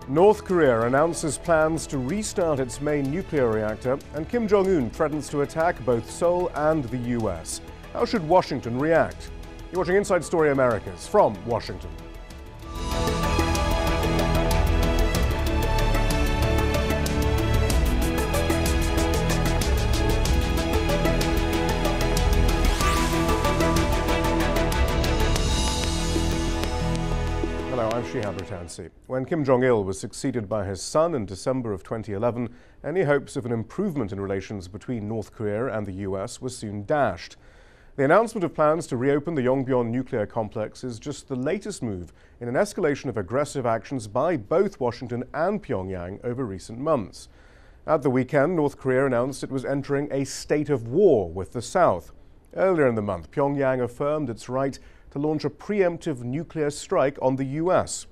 North Korea announces plans to restart its main nuclear reactor, and Kim Jong Il threatens to attack both Seoul and the US. How should Washington react? You're watching Inside Story Americas from Washington. When Kim Jong Il was succeeded by his son in December of 2011, any hopes of an improvement in relations between North Korea and the US were soon dashed. The announcement of plans to reopen the Yongbyon nuclear complex is just the latest move in an escalation of aggressive actions by both Washington and Pyongyang over recent months. At the weekend, North Korea announced it was entering a state of war with the South. Earlier in the month, Pyongyang affirmed its right to launch a preemptive nuclear strike on the US.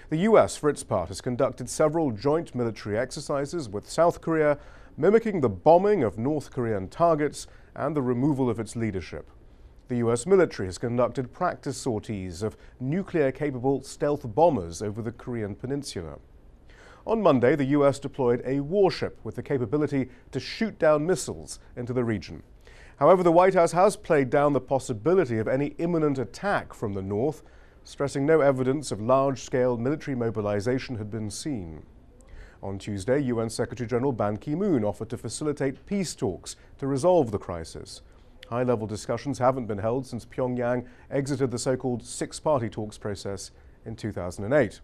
The US, for its part, has conducted several joint military exercises with South Korea, mimicking the bombing of North Korean targets and the removal of its leadership. The US military has conducted practice sorties of nuclear-capable stealth bombers over the Korean peninsula. On Monday, the US deployed a warship with the capability to shoot down missiles into the region. However, the White House has played down the possibility of any imminent attack from the north, stressing no evidence of large-scale military mobilization had been seen. On Tuesday, UN Secretary-General Ban Ki-moon offered to facilitate peace talks to resolve the crisis. High-level discussions haven't been held since Pyongyang exited the so-called six-party talks process in 2008.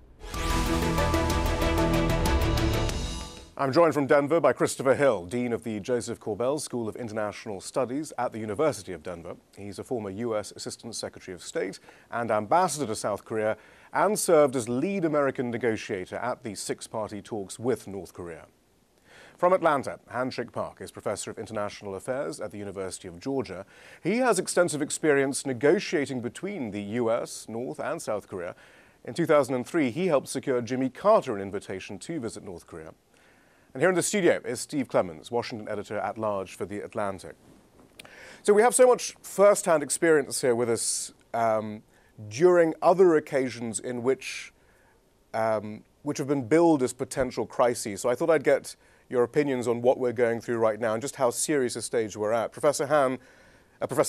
I'm joined from Denver by Christopher Hill, Dean of the Joseph Corbell School of International Studies at the University of Denver. He's a former U.S. Assistant Secretary of State and ambassador to South Korea, and served as lead American negotiator at the six-party talks with North Korea. From Atlanta, Han-Shik Park is Professor of International Affairs at the University of Georgia. He has extensive experience negotiating between the U.S., North and South Korea. In 2003, he helped secure Jimmy Carter an invitation to visit North Korea. And here in the studio is Steve Clemens, Washington editor-at-large for The Atlantic. So we have so much first-hand experience here with us during other occasions in which have been billed as potential crises. So I thought I'd get your opinions on what we're going through right now and just how serious a stage we're at. Professor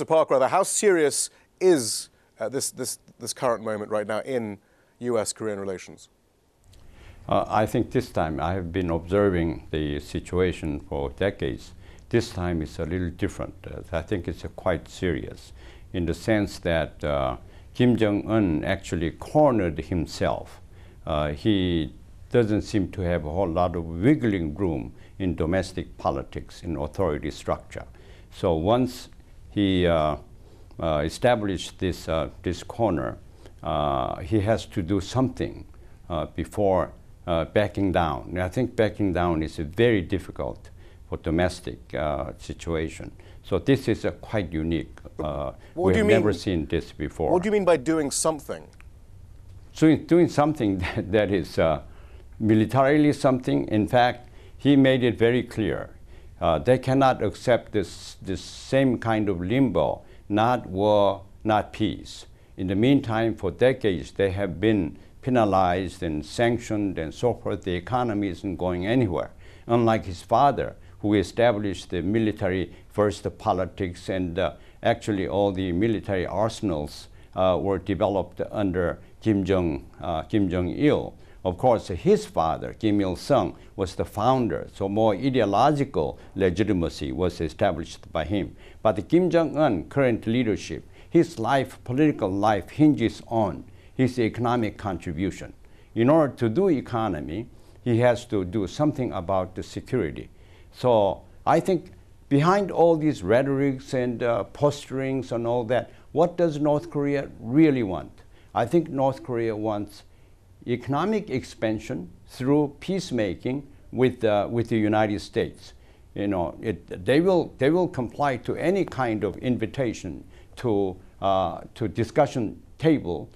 Park, how serious is this current moment right now in U.S.-Korean relations? I think this time, I have been observing the situation for decades. This time is a little different. I think it's quite serious in the sense that Kim Jong Un actually cornered himself. He doesn't seem to have a whole lot of wiggling room in domestic politics, in authority structure. So once he established this corner, he has to do something before backing down. And I think backing down is very difficult for domestic situation. So this is quite unique. We've never seen this before. What do you mean by doing something? So doing something that is militarily something. In fact, he made it very clear. They cannot accept this same kind of limbo, not war, not peace. In the meantime, for decades, they have been penalized and sanctioned and so forth. The economy isn't going anywhere. Unlike his father, who established the military first politics, and actually all the military arsenals were developed under Kim Jong Il. Of course, his father, Kim Il-sung, was the founder, so more ideological legitimacy was established by him. But the Kim Jong-un current leadership, his life, political life, hinges on his economic contribution. In order to do economy, he has to do something about the security. So I think behind all these rhetorics and posturings and all that, what does North Korea really want? I think North Korea wants economic expansion through peacemaking with the United States. You know, they will comply to any kind of invitation to discussion table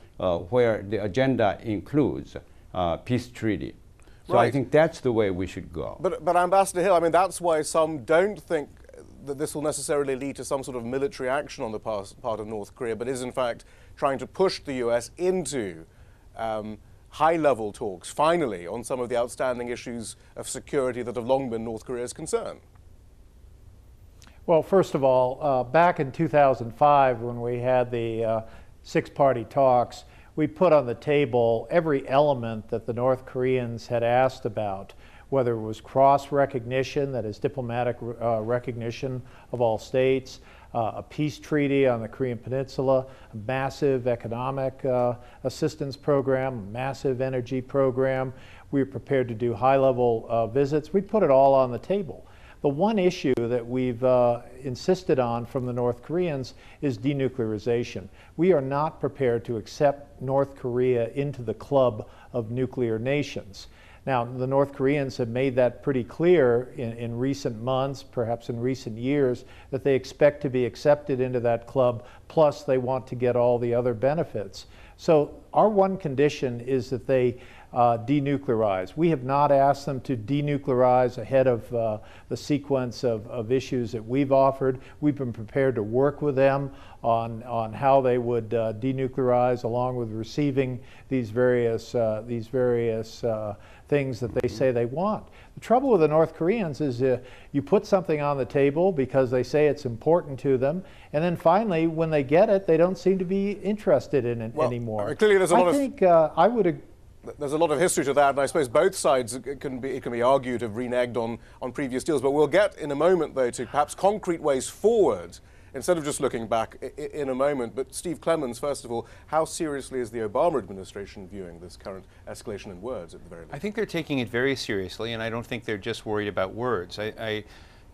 where the agenda includes peace treaty. So right. I think that's the way we should go. But Ambassador Hill, I mean, that's why some don't think that this will necessarily lead to some sort of military action on the part of North Korea, but is in fact trying to push the US into high-level talks, finally, on some of the outstanding issues of security that have long been North Korea's concern? Well, first of all, back in 2005, when we had the six-party talks, we put on the table every element that the North Koreans had asked about, whether it was cross-recognition, that is diplomatic recognition of all states, a peace treaty on the Korean Peninsula, a massive economic assistance program, a massive energy program. We were prepared to do high-level visits. We put it all on the table. The one issue that we've insisted on from the North Koreans is denuclearization. We are not prepared to accept North Korea into the club of nuclear nations. Now, the North Koreans have made that pretty clear in recent months, perhaps in recent years, that they expect to be accepted into that club, plus they want to get all the other benefits. So our one condition is that they denuclearize. We have not asked them to denuclearize ahead of the sequence of issues that we've offered. We've been prepared to work with them on how they would denuclearize, along with receiving these various things that they say they want. The trouble with the North Koreans is you put something on the table because they say it's important to them, and then finally, when they get it, they don't seem to be interested in it anymore. Clearly, there's a lot of. There's a lot of history to that, and I suppose both sides it can be argued have reneged on previous deals. But we'll get in a moment, though, to perhaps concrete ways forward instead of just looking back in a moment. But Steve Clemens, first of all, how seriously is the Obama administration viewing this current escalation in words, at the very least? I think they're taking it very seriously, and I don't think they're just worried about words.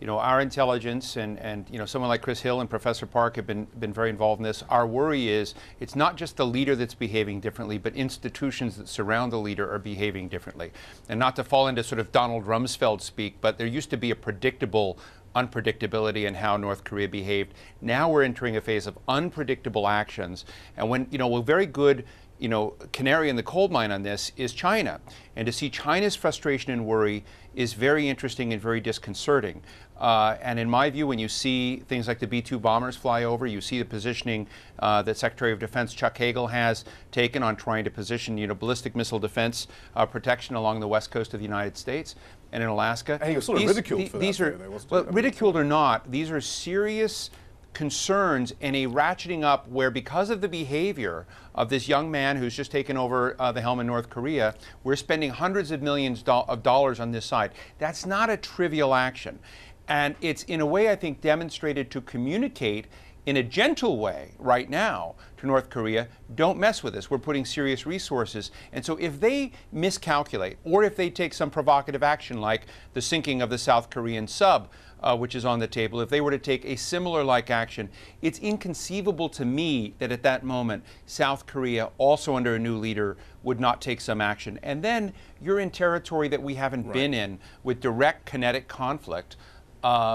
You know, our intelligence and you know, someone like Chris Hill and Professor Park have been very involved in this. Our worry is it's not just the leader that's behaving differently, but institutions that surround the leader are behaving differently. And not to fall into sort of Donald Rumsfeld speak, but there used to be a predictable unpredictability in how North Korea behaved. Now we're entering a phase of unpredictable actions. And when, you know, we're very good, you know, canary in the coal mine on this is China. And to see China's frustration and worry is very interesting and very disconcerting. And in my view, when you see things like the B-2 bombers fly over, you see the positioning that Secretary of Defense Chuck Hagel has taken on trying to position, you know, ballistic missile defense protection along the west coast of the United States and in Alaska. And he was sort of ridiculed for that. Well, ridiculed or not, these are serious concerns and a ratcheting up where, because of the behavior of this young man who's just taken over the helm in North Korea, we're spending hundreds of millions of dollars on this side. That's not a trivial action. And it's, in a way, I think, demonstrated to communicate in a gentle way right now to North Korea, don't mess with us. We're putting serious resources. And so if they miscalculate, or if they take some provocative action like the sinking of the South Korean sub, which is on the table, if they were to take a similar like action, it's inconceivable to me that at that moment, South Korea, also under a new leader, would not take some action. And then you're in territory that we haven't been in, with direct kinetic conflict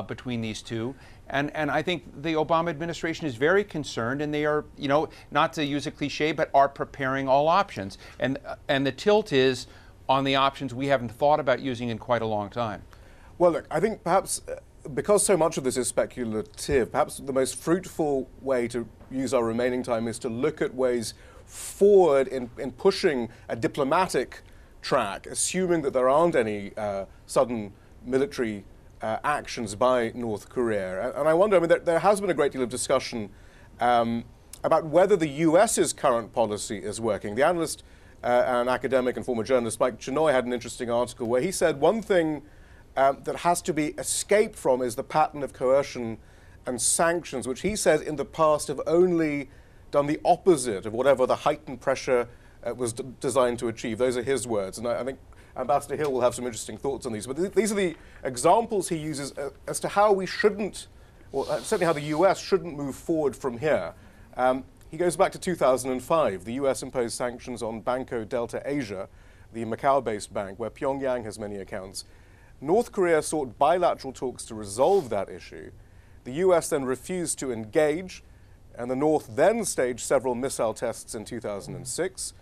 between these two. And I think the Obama administration is very concerned, and they are, you know, not to use a cliche, but are preparing all options. And the tilt is on the options we haven't thought about using in quite a long time. Well, look, I think perhaps because so much of this is speculative, perhaps the most fruitful way to use our remaining time is to look at ways forward in pushing a diplomatic track, assuming that there aren't any sudden military actions by North Korea. And I wonder, I mean, there has been a great deal of discussion about whether the US's current policy is working. The analyst and academic and former journalist Mike Chenoy had an interesting article where he said one thing that has to be escaped from is the pattern of coercion and sanctions, which he says in the past have only done the opposite of whatever the heightened pressure was designed to achieve. Those are his words. And I think Ambassador Hill will have some interesting thoughts on these. But these are the examples he uses as to how we shouldn't, or certainly how the US shouldn't move forward from here. He goes back to 2005. The US imposed sanctions on Banco Delta Asia, the Macau-based bank, where Pyongyang has many accounts. North Korea sought bilateral talks to resolve that issue. The US then refused to engage, and the North then staged several missile tests in 2006.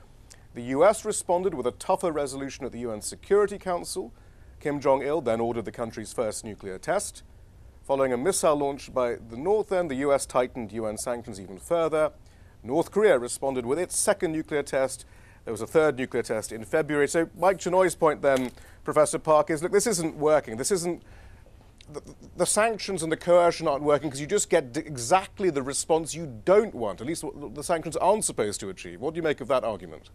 The US responded with a tougher resolution at the UN Security Council. Kim Jong Il then ordered the country's first nuclear test. Following a missile launch by the North, then, the US tightened UN sanctions even further. North Korea responded with its second nuclear test. There was a third nuclear test in February. So Mike Chenoy's point then, Professor Park, is, look, this isn't working. This isn't, the sanctions and the coercion aren't working because you just get exactly the response you don't want, at least what the sanctions aren't supposed to achieve. What do you make of that argument?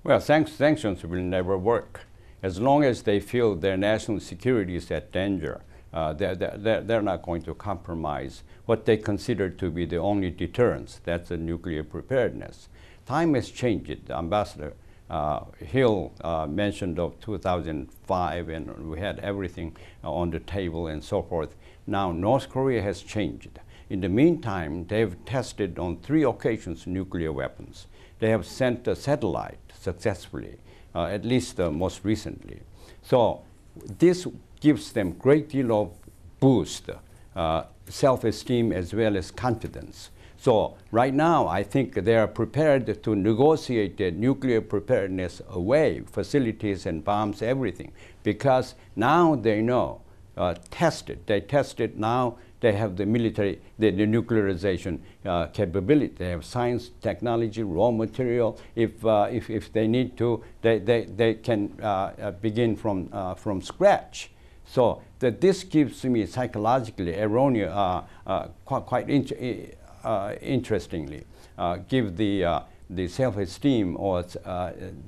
Well, sanctions will never work. As long as they feel their national security is at danger, they're not going to compromise what they consider to be the only deterrence. That's the nuclear preparedness. Time has changed. Ambassador Hill mentioned of 2005, and we had everything on the table and so forth. Now North Korea has changed. In the meantime, they've tested on 3 occasions nuclear weapons. They have sent a satellite successfully, at least most recently. So this gives them great deal of boost, self-esteem as well as confidence. So right now, I think they are prepared to negotiate their nuclear preparedness away, facilities and bombs, everything, because now they know, they tested, now they have the military, the nuclearization capability. They have science, technology, raw material. If they need to, they can begin from scratch. So that this gives me psychologically erroneous, quite interestingly, give the self-esteem or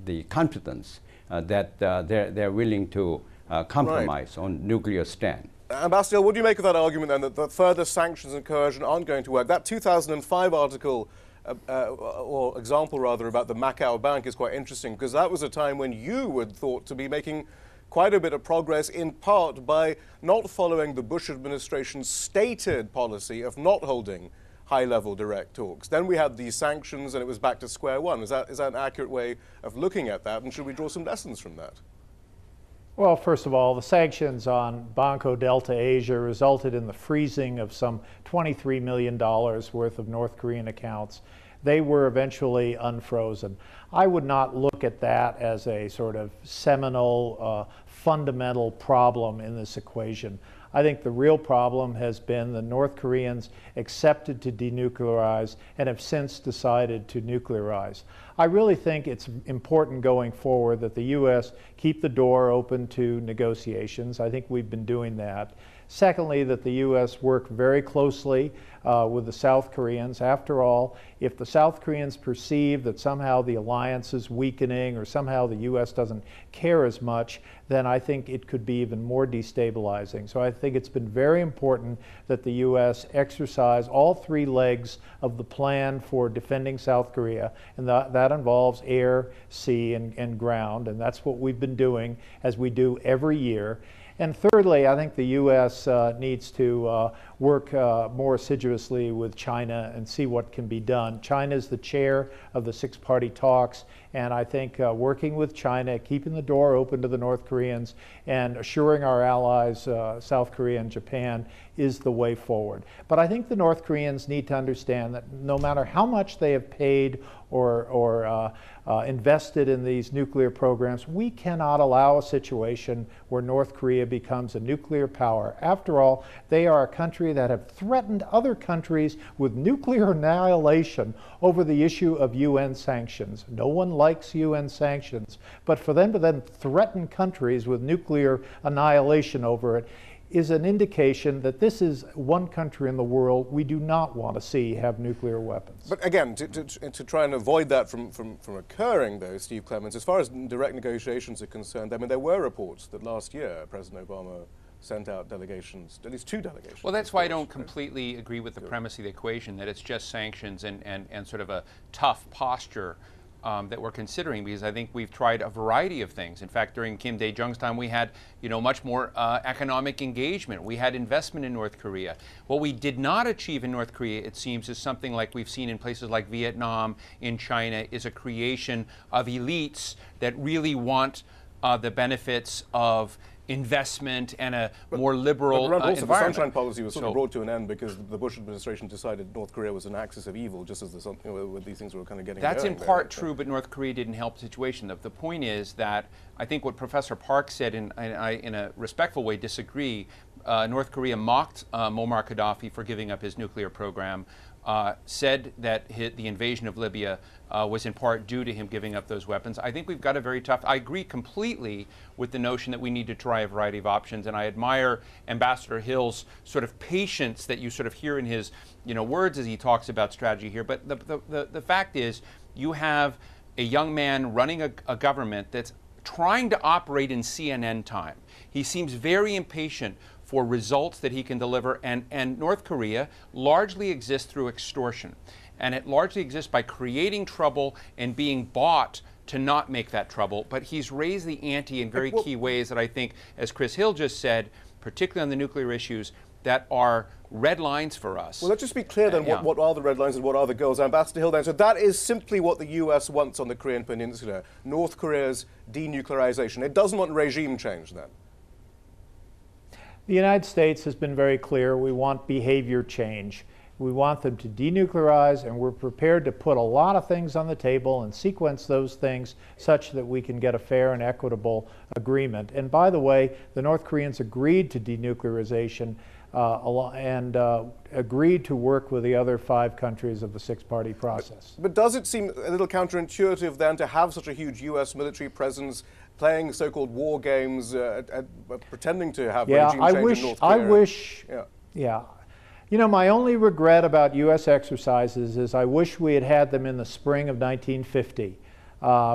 the confidence that they're willing to compromise on nuclear stand. Ambassador, what do you make of that argument then, that the further sanctions and coercion aren't going to work? That 2005 article, or example rather, about the Macau Bank is quite interesting, because that was a time when you were thought to be making quite a bit of progress, in part by not following the Bush administration's stated policy of not holding high-level direct talks. Then we had these sanctions and it was back to square one. Is that an accurate way of looking at that, and should we draw some lessons from that? Well, first of all, the sanctions on Banco Delta Asia resulted in the freezing of some $23 million worth of North Korean accounts. They were eventually unfrozen. I would not look at that as a sort of seminal, fundamental problem in this equation. I think the real problem has been the North Koreans accepted to denuclearize and have since decided to nuclearize. I really think it's important going forward that the U.S. keep the door open to negotiations. I think we've been doing that. Secondly, that the U.S. work very closely with the South Koreans. After all, if the South Koreans perceive that somehow the alliance is weakening or somehow the U.S. doesn't care as much, then I think it could be even more destabilizing. So I think it's been very important that the U.S. exercise all 3 legs of the plan for defending South Korea, and that involves air, sea, and ground, and that's what we've been doing, as we do every year. And thirdly, I think the U.S. Needs to work more assiduously with China and see what can be done. China is the chair of the 6-party talks, and I think working with China, keeping the door open to the North Koreans, and assuring our allies, South Korea and Japan, is the way forward. But I think the North Koreans need to understand that no matter how much they have paid or invested in these nuclear programs, we cannot allow a situation where North Korea becomes a nuclear power. After all, they are a country that have threatened other countries with nuclear annihilation over the issue of UN sanctions. No one likes UN sanctions, but for them to then threaten countries with nuclear annihilation over it is an indication that this is one country in the world we do not want to see have nuclear weapons. But again, to try and avoid that from occurring, though, Steve Clements, as far as direct negotiations are concerned, I mean, there were reports that last year President Obama sent out delegations, at least 2 delegations. Well, that's why I don't completely agree with the premise of the equation, that it's just sanctions and sort of a tough posture that we're considering, because I think we've tried a variety of things. In fact, during Kim Dae-jung's time, we had, much more economic engagement. We had investment in North Korea. What we did not achieve in North Korea, it seems, is something like we've seen in places like Vietnam, in China, is a creation of elites that really want the benefits of investment and a more liberal environment. The Sunshine Policy was sort of brought to an end because the Bush administration decided North Korea was an axis of evil, just as these things were kind of getting That's going in part true, but North Korea didn't help the situation. The point is that I think what Professor Park said, and I in a respectful way disagree, North Korea mocked Muammar Gaddafi for giving up his nuclear program. said that the invasion of Libya was in part due to him giving up those weapons. I think we've got a very tough, I agree completely with the notion that we need to try a variety of options, and I admire Ambassador Hill's sort of patience that you sort of hear in his words as he talks about strategy here. But the fact is, you have a young man running a government that's trying to operate in CNN time. He seems very impatient for results that he can deliver, and North Korea largely exists through extortion. And it largely exists by creating trouble and being bought to not make that trouble. But he's raised the ante in very key ways that I think, as Chris Hill just said, particularly on the nuclear issues, that are red lines for us. Well, let's just be clear then, what are the red lines and what are the goals? Ambassador Hill then, so that is simply what the US wants on the Korean Peninsula, North Korea's denuclearization. It doesn't want regime change then? The United States has been very clear. We want behavior change. We want them to denuclearize, and we're prepared to put a lot of things on the table and sequence those things such that we can get a fair and equitable agreement. And by the way, the North Koreans agreed to denuclearization and agreed to work with the other 5 countries of the 6-party process. But does it seem a little counterintuitive then to have such a huge US military presence playing so-called war games, pretending to have regime change in North Korea? Yeah. You know, my only regret about U.S. exercises is I wish we had had them in the spring of 1950.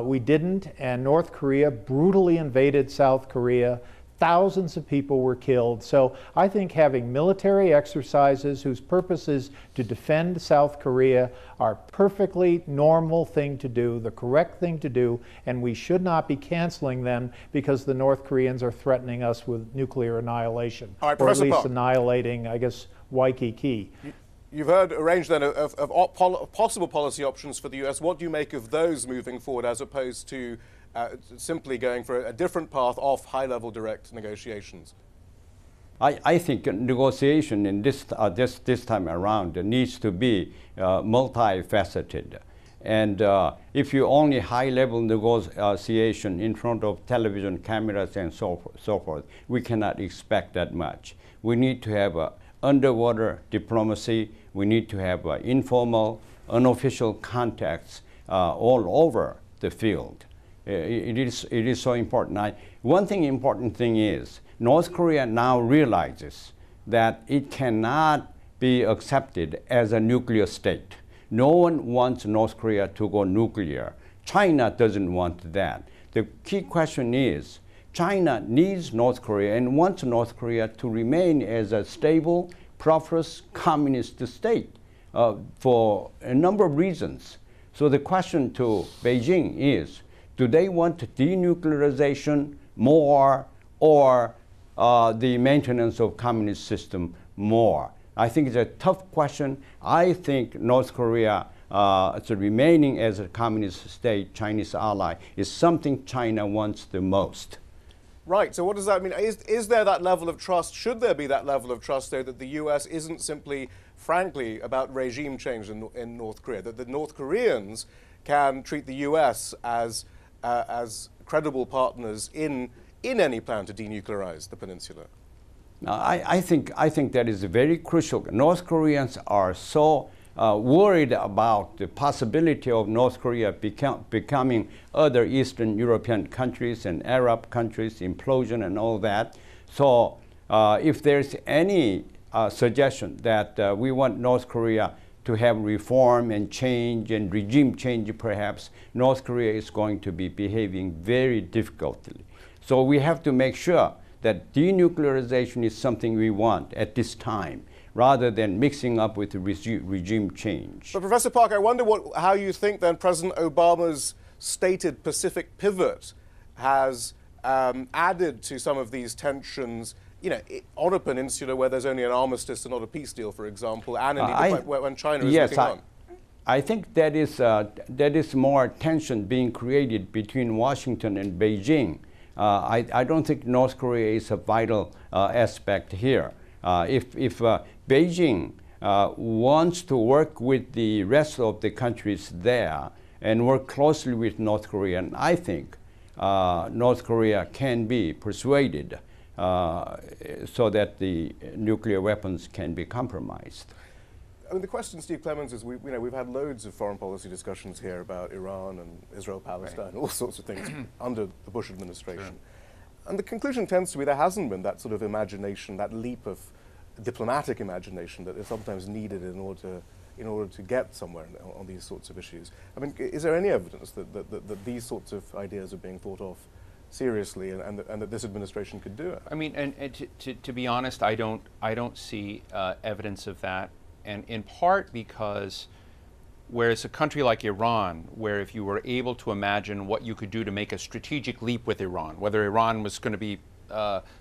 We didn't, and North Korea brutally invaded South Korea. Thousands of people were killed. So I think having military exercises whose purpose is to defend South Korea are perfectly normal thing to do, the correct thing to do, and we should not be canceling them because the North Koreans are threatening us with nuclear annihilation. All right, or at Professor least Park. annihilating, I guess, Waikiki. You've heard a range then of possible policy options for the US. What do you make of those moving forward as opposed to simply going for a different path off high-level direct negotiations? I think negotiation in this time around needs to be multifaceted. And if you only high-level negotiation in front of television cameras and so forth, we cannot expect that much. We need to have underwater diplomacy. We need to have informal, unofficial contacts all over the field. It is so important. One important thing is North Korea now realizes that it cannot be accepted as a nuclear state. No one wants North Korea to go nuclear. China doesn't want that. The key question is, China needs North Korea and wants North Korea to remain as a stable, prosperous communist state for a number of reasons. So the question to Beijing is, do they want denuclearization more or the maintenance of communist system more? I think it's a tough question. I think North Korea remaining as a communist state, Chinese ally, is something China wants the most. Right, so what does that mean? Is there that level of trust? Should there be that level of trust, though, that the US isn't simply, frankly, about regime change in North Korea, that the North Koreans can treat the US as credible partners in any plan to denuclearize the peninsula? Now, I think that is very crucial. North Koreans are so worried about the possibility of North Korea becoming other Eastern European countries and Arab countries, implosion and all that. So if there's any suggestion that we want North Korea to have reform and change and regime change perhaps, North Korea is going to be behaving very difficultly. So we have to make sure that denuclearization is something we want at this time, rather than mixing up with the regime change. But Professor Park, I wonder how you think then President Obama's stated Pacific pivot has added to some of these tensions, on a peninsula where there's only an armistice and not a peace deal, for example, and indeed when China is looking on. I think that is more tension being created between Washington and Beijing. I don't think North Korea is a vital aspect here. If Beijing wants to work with the rest of the countries there and work closely with North Korea, I think North Korea can be persuaded so that the nuclear weapons can be compromised. I mean, the question, Steve Clements, is we've had loads of foreign policy discussions here about Iran and Israel-Palestine, all sorts of things under the Bush administration. Sure. And the conclusion tends to be there hasn't been that sort of imagination, that leap of diplomatic imagination that is sometimes needed in order to get somewhere on these sorts of issues. I mean, is there any evidence that these sorts of ideas are being thought of seriously and that this administration could do it? I mean, and to be honest, I don't see evidence of that, and in part because whereas a country like Iran, where if you were able to imagine what you could do to make a strategic leap with Iran, whether Iran was going to be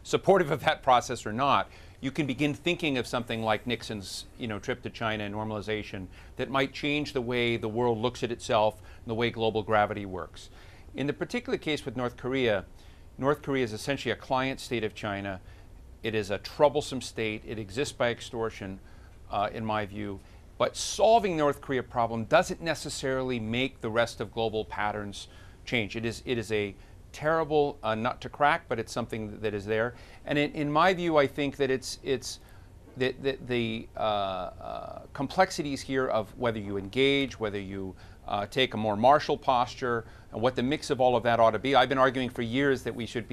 supportive of that process or not, you can begin thinking of something like Nixon's trip to China and normalization that might change the way the world looks at itself and the way global gravity works. In the particular case with North Korea is essentially a client state of China. It is a troublesome state. It exists by extortion, in my view. But solving the North Korea problem doesn't necessarily make the rest of global patterns change. It is a terrible nut to crack, but it's something that is there. And in my view, I think that it's the complexities here of whether you engage, whether you take a more martial posture, and what the mix of all of that ought to be. I've been arguing for years that we should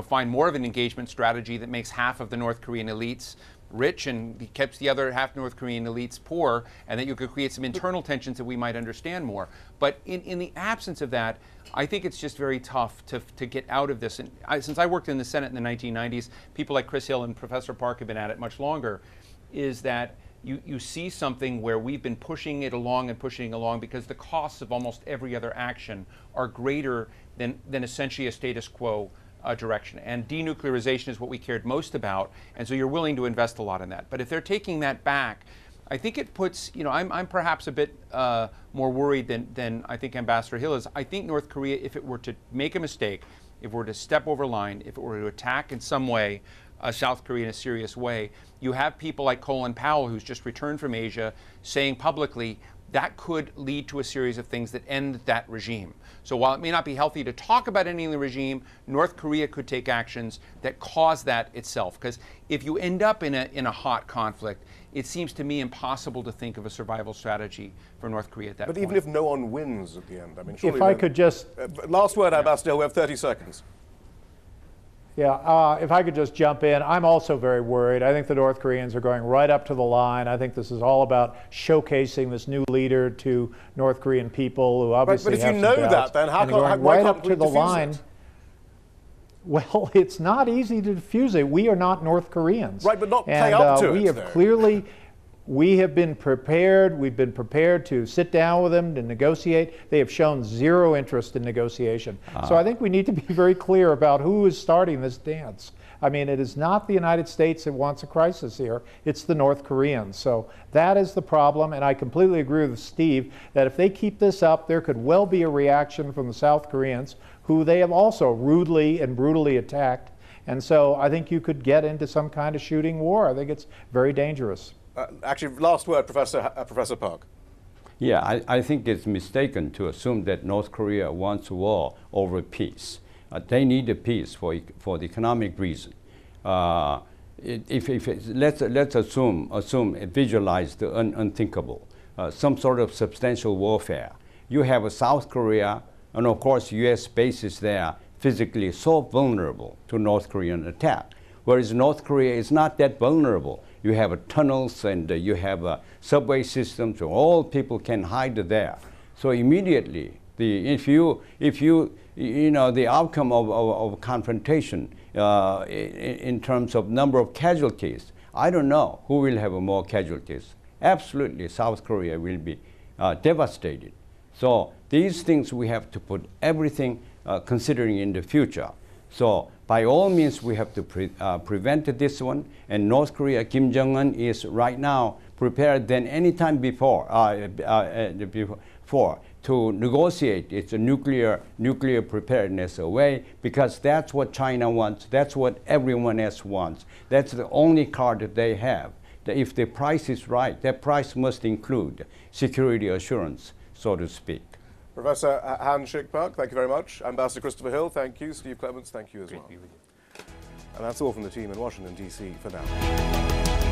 find more of an engagement strategy that makes half of the North Korean elites rich and keeps the other half North Korean elites poor, and that you could create some internal tensions that we might understand more. But in the absence of that, I think it's just very tough to get out of this. And since I worked in the Senate in the 1990s, people like Chris Hill and Professor Park have been at it much longer, is that you see something where we've been pushing it along and pushing it along because the costs of almost every other action are greater than essentially a status quo direction. And denuclearization is what we cared most about, and so you're willing to invest a lot in that. But if they're taking that back, I think it puts, I'm perhaps a bit more worried than I think Ambassador Hill is. I think North Korea, if it were to make a mistake, if it were to step over line, if it were to attack in some way South Korea in a serious way, you have people like Colin Powell, who's just returned from Asia, saying publicly that could lead to a series of things that end that regime. So while it may not be healthy to talk about ending the regime, North Korea could take actions that cause that itself. Because if you end up in a hot conflict, it seems to me impossible to think of a survival strategy for North Korea at that point. But even if no one wins at the end, I mean, surely if I could just... last word, Ambassador, we have 30 seconds. Yeah, if I could just jump in, I'm also very worried. I think the North Koreans are going right up to the line. I think this is all about showcasing this new leader to North Korean people who obviously have some doubts. But if you know that, then how come right up to the line? It? Well, it's not easy to defuse it. We are not North Koreans. Right, but not play up to it. We have clearly... We have been prepared. We've been prepared to sit down with them to negotiate. They have shown zero interest in negotiation. So I think we need to be very clear about who is starting this dance. I mean, it is not the United States that wants a crisis here. It's the North Koreans. So that is the problem. And I completely agree with Steve that if they keep this up, there could well be a reaction from the South Koreans, who they have also rudely and brutally attacked. And so I think you could get into some kind of shooting war. I think it's very dangerous. Actually, last word, Professor Park. Yeah, I think it's mistaken to assume that North Korea wants war over peace. They need a peace for the economic reason. Let's assume visualize the unthinkable, some sort of substantial warfare. You have a South Korea, and of course, U.S. bases there physically so vulnerable to North Korean attack, whereas North Korea is not that vulnerable. You have tunnels and you have subway systems, so all people can hide there. So immediately, the outcome of confrontation in terms of number of casualties, I don't know who will have more casualties. Absolutely, South Korea will be devastated. So these things we have to put everything considering in the future. So by all means, we have to prevent this one. And North Korea, Kim Jong Il is right now prepared than any time before to negotiate its nuclear preparedness away, because that's what China wants. That's what everyone else wants. That's the only card that they have. That if the price is right, that price must include security assurance, so to speak. Professor Han Shik Park, thank you very much. Ambassador Christopher Hill, thank you. Steve Clements, thank you as well. Great to be with you. And that's all from the team in Washington, D.C. for now.